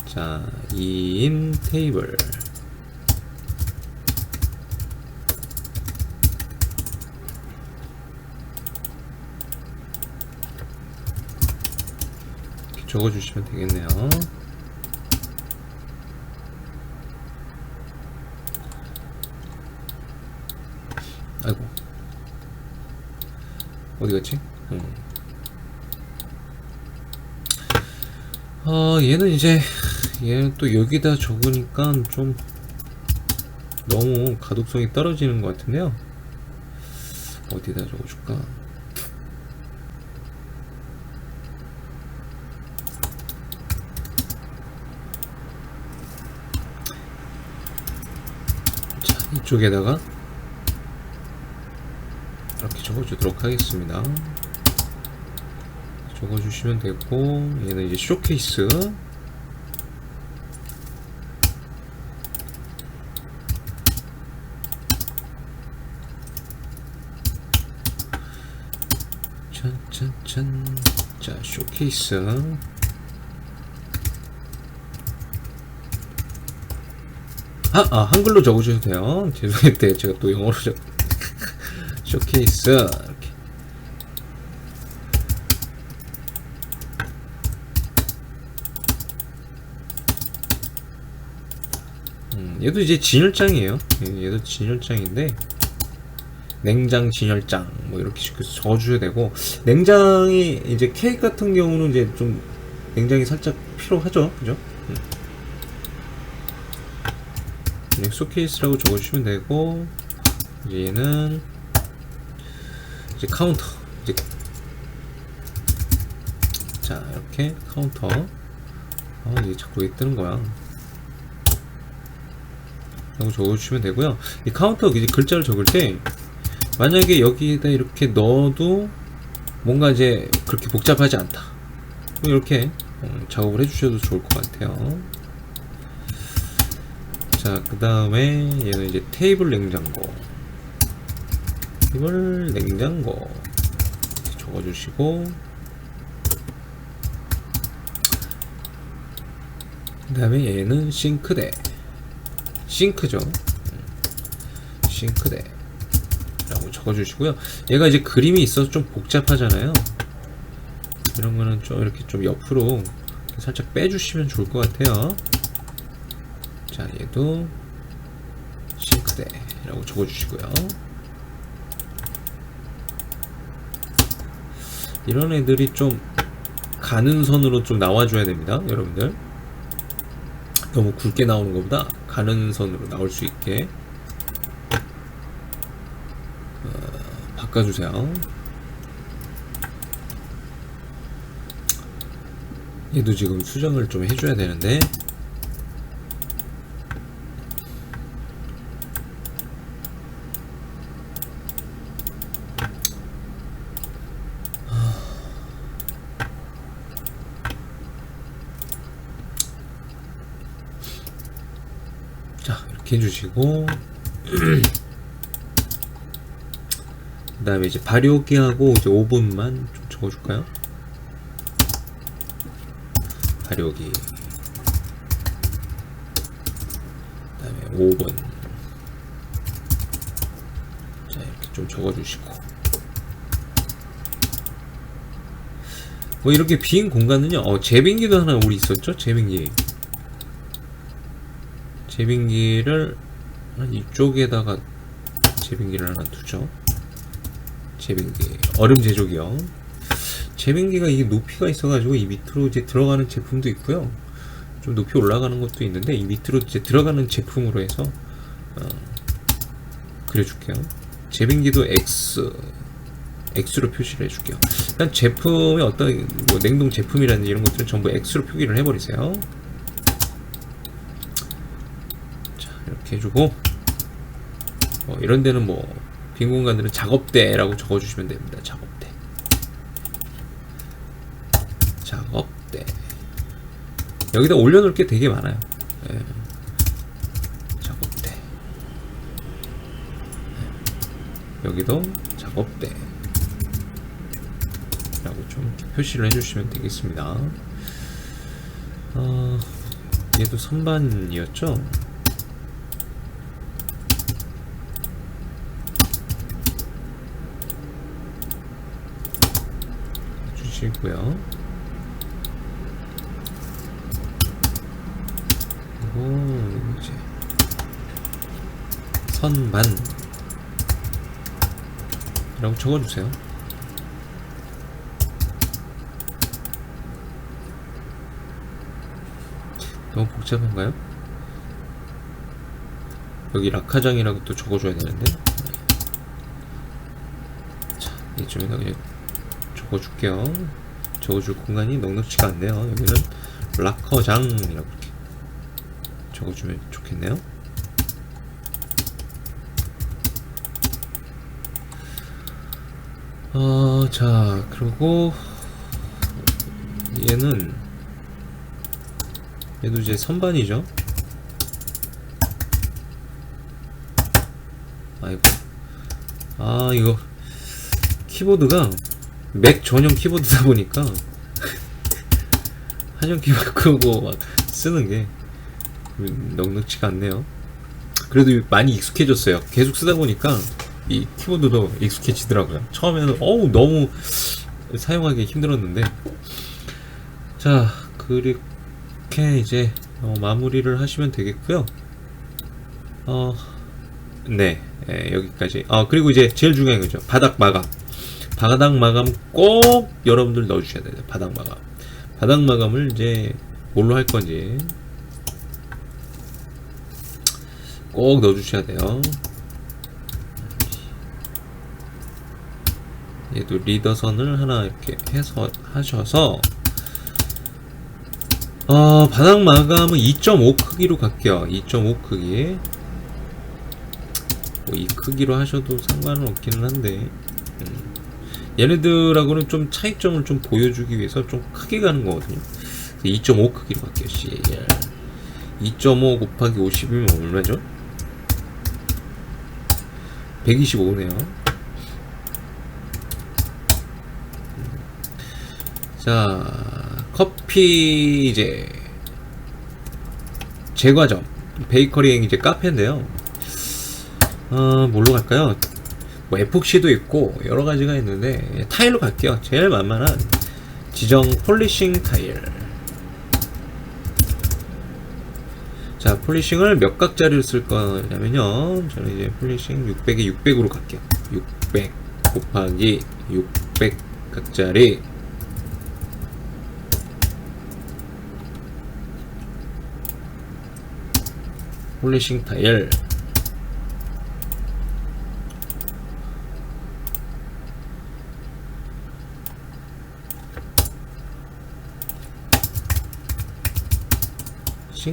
자, 2인 테이블. 이렇게 적어주시면 되겠네요. 아이고, 어디 갔지? 얘는 이제 얘는 또 여기다 적으니까 좀 너무 가독성이 떨어지는 것 같은데요. 어디다 적어줄까? 자, 이쪽에다가 이렇게 적어주도록 하겠습니다. 적어주시면 되고, 얘는 이제 쇼케이스. 짠짠짠. 자, 쇼케이스. 한글로 적어주셔도 돼요. 죄송해요. 제가 또 영어로 쇼케이스. 이렇게. 얘도 이제 진열장이에요. 얘도 진열장인데, 냉장 진열장 뭐 이렇게 적어주셔야 되고, 냉장이 이제 케이크 같은 경우는 이제 좀 냉장이 살짝 필요하죠, 그죠? 그냥 쇼케이스라고 적어주시면 되고, 이제 얘는 이제 카운터. 이제 자, 이렇게 카운터. 이게 자꾸 왜 뜨는 거야? 라고 적어주시면 되고요. 이 카운터 이제 글자를 적을 때, 만약에 여기에다 이렇게 넣어도 뭔가 이제 그렇게 복잡하지 않다, 이렇게 작업을 해주셔도 좋을 것 같아요. 자, 그 다음에 얘는 이제 테이블 냉장고. 테이블 냉장고 이렇게 적어주시고, 그 다음에 얘는 싱크대. 싱크죠. 싱크대 라고 적어주시고요. 얘가 이제 그림이 있어서 좀 복잡하잖아요. 이런 거는 좀 이렇게 좀 옆으로 살짝 빼주시면 좋을 것 같아요. 자, 얘도 싱크대. 라고 적어주시고요. 이런 애들이 좀 가는 선으로 좀 나와줘야 됩니다, 여러분들. 너무 굵게 나오는 것보다 가는 선으로 나올 수 있게 바꿔주세요. 얘도 지금 수정을 좀 해줘야 되는데. 자, 이렇게 해주시고 그 다음에 이제 발효기하고 이제 5분만 좀 적어줄까요? 발효기 그 다음에 5분. 자, 이렇게 좀 적어주시고, 뭐 이렇게 빈 공간은요, 제빙기도 하나 우리 있었죠? 제빙기를 한 이쪽에다가 제빙기를 하나 두죠. 제빙기, 얼음 제조기요. 제빙기가 이게 높이가 있어가지고 이 밑으로 이제 들어가는 제품도 있고요. 좀 높이 올라가는 것도 있는데, 이 밑으로 이제 들어가는 제품으로 해서 그려줄게요. 제빙기도 X로 표시를 해줄게요. 일단 제품의 어떤 뭐 냉동 제품이라든지 이런 것들은 전부 X로 표기를 해버리세요. 자, 이렇게 해주고, 이런 데는 뭐 빈 공간들은 작업대라고 적어주시면 됩니다. 작업대. 여기다 올려놓을 게 되게 많아요. 예. 작업대. 여기도 작업대 라고 좀 표시를 해주시면 되겠습니다. 얘도 선반이었죠? 해주시고요. 그리고 이제 선반 라고 적어주세요. 너무 복잡한가요? 여기 락화장이라고 또 적어줘야 되는데. 자, 이쯤에다 그냥 적어줄게요. 적어줄 공간이 넉넉지가 않네요. 여기는 락커장이라고 이렇게 적어주면 좋겠네요. 자, 그리고 얘도 이제 선반이죠. 아이고, 이거 키보드가 맥 전용 키보드다 보니까 한정키 바꾸고 막 쓰는 게 넉넉지가 않네요. 그래도 많이 익숙해졌어요. 계속 쓰다 보니까 이 키보드도 익숙해지더라고요. 처음에는 너무 사용하기 힘들었는데. 자, 그렇게 이제 마무리를 하시면 되겠고요. 네, 여기까지. 그리고 이제 제일 중요한 거죠. 바닥 마감 꼭 여러분들 넣어주셔야 돼요. 바닥 마감을 이제 뭘로 할 건지 꼭 넣어주셔야 돼요. 얘도 리더선을 하나 이렇게 해서 하셔서 바닥 마감은 2.5 크기로 갈게요. 2.5 크기. 뭐 이 크기로 하셔도 상관은 없기는 한데, 얘네들하고는 좀 차이점을 좀 보여주기 위해서 좀 크게 가는 거거든요. 2.5 크기로 갈게요. 2.5 곱하기 50이면 얼마죠? 125네요. 자, 커피 이제 제과점, 베이커리 이제 카페인데요. 뭘로 갈까요? 뭐 에폭시도 있고 여러 가지가 있는데 타일로 갈게요. 제일 만만한 지정 폴리싱 타일. 자, 폴리싱을 몇 각짜리로 쓸 거냐면요, 저는 이제 폴리싱 600에 600으로 갈게요. 600 곱하기 600 각짜리 폴리싱 타일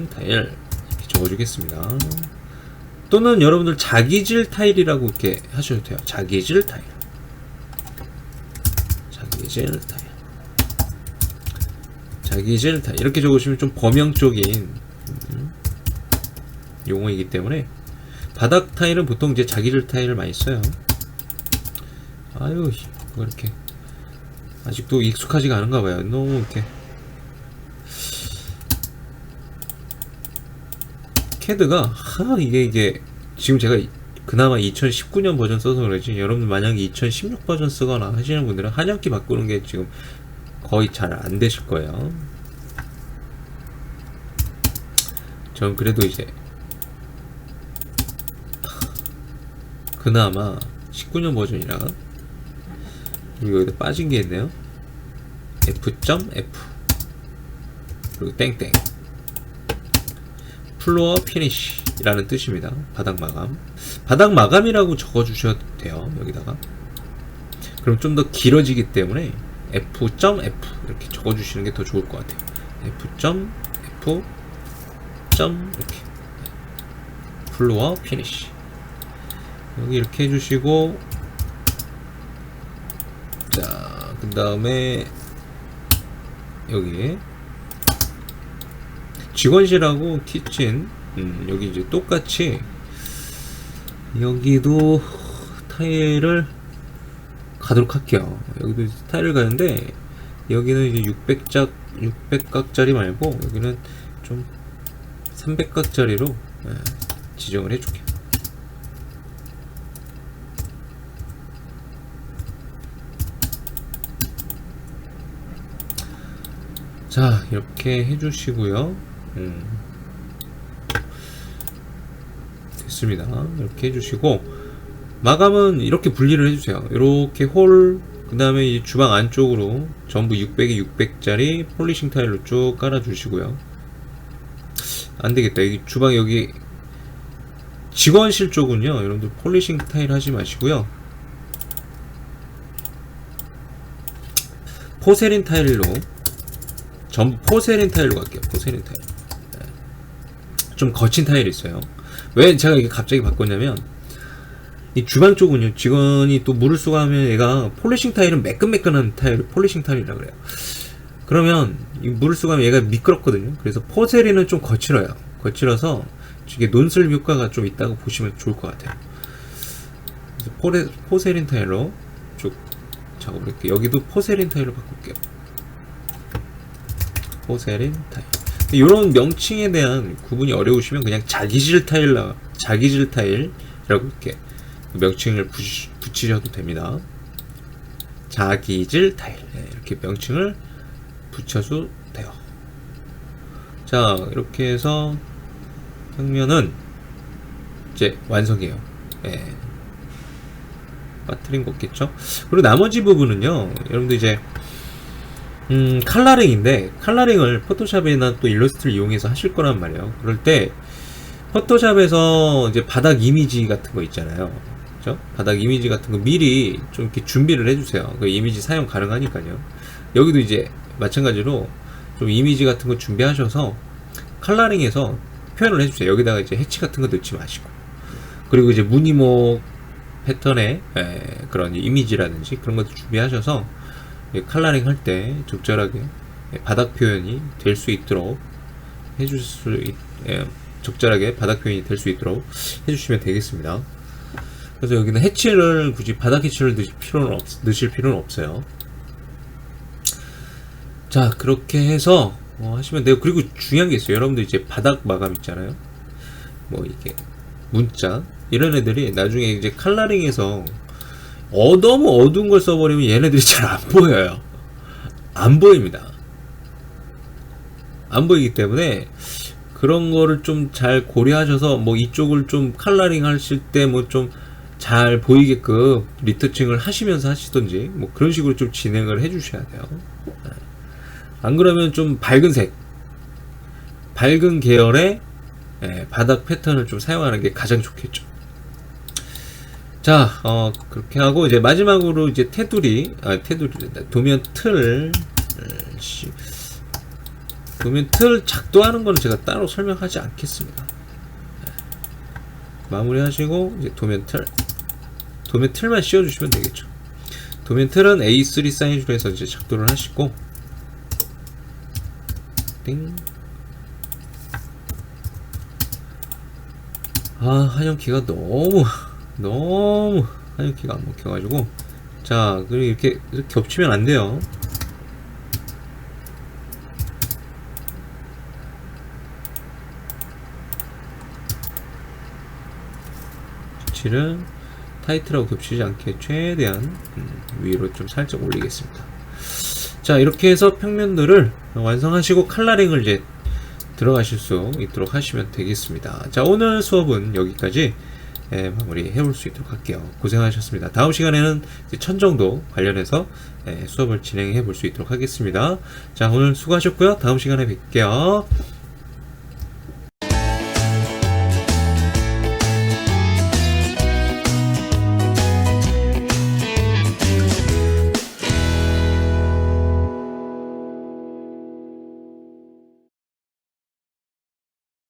타일 이렇게 적어주겠습니다. 또는 여러분들 자기질 타일이라고 이렇게 하셔도 돼요. 자기질 타일, 자기질 타일 이렇게 적으시면 좀 범용적인 용어이기 때문에 바닥 타일은 보통 이제 자기질 타일을 많이 써요. 아유, 뭐 이렇게 아직도 익숙하지가 않은가 봐요. 너무 이렇게 캐드가 이게 지금 제가 그나마 2019년 버전 써서 그러지, 여러분들 만약에 2016 버전 쓰거나 하시는 분들은 한약기 바꾸는 게 지금 거의 잘 안 되실 거예요. 전 그래도 이제 그나마 19년 버전이라. 그리고 여기다 빠진 게 있네요. F.F 그리고 땡땡 플로어 피니쉬라는 뜻입니다. 바닥 마감. 바닥 마감이라고 적어주셔도 돼요. 여기다가. 그럼 좀 더 길어지기 때문에 F.F 이렇게 적어주시는 게 더 좋을 것 같아요. F.F 이렇게 플로어 피니쉬 여기 이렇게 해주시고, 자, 그 다음에 여기 직원실하고 키친, 여기 이제 똑같이 여기도 타일을 가도록 할게요. 여기도 타일을 가는데 여기는 이제 600각짜리 말고 여기는 좀 300각짜리로 지정을 해줄게요. 자, 이렇게 해주시고요. 됐습니다. 이렇게 해주시고, 마감은 이렇게 분리를 해주세요. 이렇게 홀, 그 다음에 이 주방 안쪽으로 전부 600에 600짜리 폴리싱 타일로 쭉 깔아주시고요. 안되겠다. 여기 주방 여기 직원실 쪽은요, 여러분들 폴리싱 타일 하지 마시고요, 포세린 타일로, 전부 포세린 타일로 갈게요. 포세린 타일. 좀 거친 타일이 있어요. 왜 제가 이게 갑자기 바꿨냐면, 이 주방 쪽은요, 직원이 또 물을 쏘고 하면 얘가 폴리싱 타일은 매끈매끈한 타일을 폴리싱 타일이라 그래요. 그러면 이 물을 쏘고 하면 얘가 미끄럽거든요. 그래서 포세린은 좀 거칠어요. 거칠어서 이게 논슬 효과가 좀 있다고 보시면 좋을 것 같아요. 그래서 포세린 타일로 쭉 작업을 할게요. 여기도 포세린 타일로 바꿀게요. 포세린 타일. 이런 명칭에 대한 구분이 어려우시면 그냥 자기질 타일이라고 이렇게 명칭을 붙이셔도 됩니다. 자기질 타일, 이렇게 명칭을 붙여도 돼요. 자, 이렇게 해서 평면은 이제 완성이에요. 빠뜨린 거 없겠죠? 그리고 나머지 부분은요, 여러분들 이제 칼라링인데, 칼라링을 포토샵이나 또 일러스트를 이용해서 하실 거란 말이에요. 그럴 때 포토샵에서 이제 바닥 이미지 같은 거 있잖아요. 그죠? 바닥 이미지 같은 거 미리 좀 이렇게 준비를 해주세요. 그 이미지 사용 가능하니까요. 여기도 이제 마찬가지로 좀 이미지 같은 거 준비하셔서 칼라링해서 표현을 해주세요. 여기다가 이제 해치 같은 거 넣지 마시고, 그리고 이제 무늬목 패턴의 그런 이미지라든지 그런 것도 준비하셔서 칼라링 할 때 적절하게 바닥 표현이 될 수 있도록 적절하게 바닥 표현이 될 수 있도록 해주시면 되겠습니다. 그래서 여기는 해치를 굳이 바닥 해치를 넣으실 필요는 없어요. 자, 그렇게 해서 하시면 돼요. 그리고 중요한 게 있어요. 여러분들 이제 바닥 마감 있잖아요. 뭐 이게 문자 이런 애들이 나중에 이제 칼라링에서 너무 어두운 걸 써버리면 얘네들이 잘 안 보여요. 안 보입니다. 안 보이기 때문에 그런 거를 좀 잘 고려하셔서 뭐 이쪽을 좀 컬러링 하실 때 뭐 좀 잘 보이게끔 리터칭을 하시면서 하시던지 뭐 그런 식으로 좀 진행을 해 주셔야 돼요. 안 그러면 좀 밝은 계열의 바닥 패턴을 좀 사용하는 게 가장 좋겠죠. 자, 그렇게 하고 이제 마지막으로 이제 도면 틀 작동하는 거는 제가 따로 설명하지 않겠습니다. 마무리하시고 이제 도면 틀만 씌워주시면 되겠죠. 도면 틀은 A3 사이즈로 해서 이제 작동을 하시고, 띵. 한영키가 너무 한영키가 안 먹혀가지고, 자, 그리고 이렇게 겹치면 안 돼요. 는 타이트하고 겹치지 않게 최대한 위로 좀 살짝 올리겠습니다. 자, 이렇게 해서 평면들을 완성하시고 컬러링을 이제 들어가실 수 있도록 하시면 되겠습니다. 자, 오늘 수업은 여기까지 마무리 해볼 수 있도록 할게요. 고생하셨습니다. 다음 시간에는 천정도 관련해서 수업을 진행해 볼 수 있도록 하겠습니다. 자, 오늘 수고하셨고요. 다음 시간에 뵐게요.